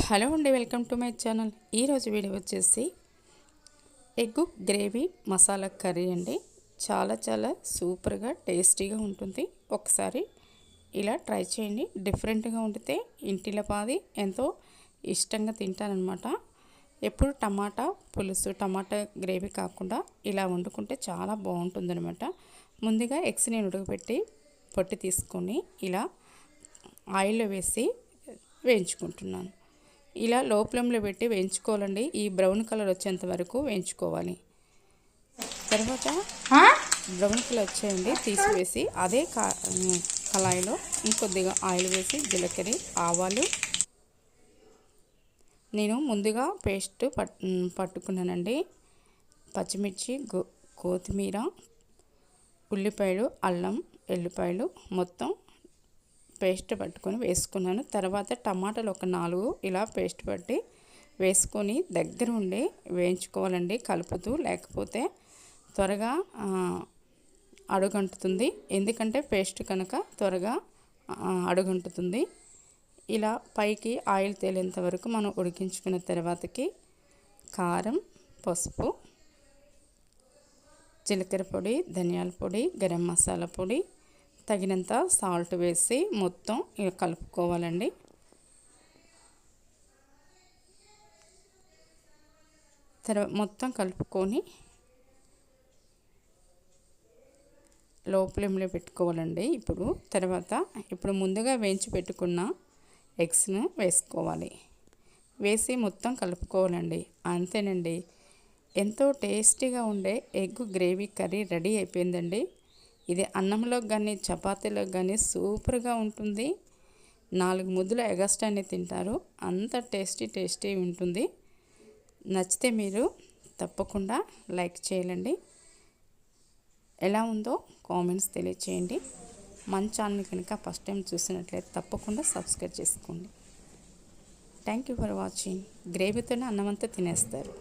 Hello అండి, welcome to my channel. ఈరోజు video వచ్చేసి ఎగ్ గ్రేవీ మసాలా కర్రీ అండి. చాలా సూపర్గా టేస్టీగా ఉంటుంది. ఒకసారి ఇలా ట్రై చేయండి. డిఫరెంట్గా ఉండితే ఇంటిలో పాది ఎంతో ఇష్టంగా తింటారనమాట. ఎప్పుడు టమాటా పులుసు టమాటా గ్రేవీ కాకుండా ఇలా వండుకుంటే చాలా బాగుంటుందన్నమాట. ముందుగా ఎగ్స్ని ఉడకబెట్టి పొట్టి తీసుకొని ఇలా ఆయిల్లో వేసి వేయించుకుంటున్నాను. ఇలా లో ఫ్లేమ్లో పెట్టి వేయించుకోవాలండి. ఈ బ్రౌన్ కలర్ వచ్చేంత వరకు వేయించుకోవాలి. తర్వాత బ్రౌన్ కలర్ వచ్చేయండి తీసివేసి అదే కళాయిలో ఇంకొద్దిగా ఆయిల్ వేసి జీలకర్ర ఆవాలు నేను ముందుగా పేస్ట్ పట్టుకున్నానండి. పచ్చిమిర్చి కొత్తిమీర ఉల్లిపాయలు అల్లం ఎల్లిపాయలు మొత్తం పేస్ట్ పట్టుకొని వేసుకున్నాను. తర్వాత టమాటాలు ఒక 4 ఇలా పేస్ట్ పట్టి వేసుకొని దగ్గర ఉండి వేయించుకోవాలండి కలుపుతూ, లేకపోతే త్వరగా అడుగంటుతుంది. ఎందుకంటే పేస్ట్ కనుక త్వరగా అడుగంటుతుంది. ఇలా పైకి ఆయిల్ తేలేంత వరకు మనం ఉడికించుకున్న తర్వాతకి కారం, పసుపు, జీలకర్ర పొడి, ధనియాల పొడి, గరం మసాలా పొడి, తగినంత సాల్ట్ వేసి మొత్తం కలుపుకోవాలండి. మొత్తం కలుపుకొని లో ఫ్లేమ్లో పెట్టుకోవాలండి. ఇప్పుడు ముందుగా వేయించి పెట్టుకున్న ఎగ్స్ను వేసుకోవాలి. వేసి మొత్తం కలుపుకోవాలండి. అంతేనండి, ఎంతో టేస్టీగా ఉండే ఎగ్ గ్రేవీ కర్రీ రెడీ అయిపోయిందండి. ఇది అన్నంలో కానీ చపాతీలో కానీ సూపర్గా ఉంటుంది. 4 ముద్దలు ఎగస్ట్రాని తింటారు. అంత టేస్టీ ఉంటుంది. నచ్చితే మీరు తప్పకుండా లైక్ చేయండి. ఎలా ఉందో కామెంట్స్ తెలియచేయండి. మన ఛానల్ కనుక ఫస్ట్ టైం చూసినట్లయితే తప్పకుండా సబ్స్క్రైబ్ చేసుకోండి. Thank you for watching. గ్రేవీతోనే అన్నమంతా తినేస్తారు.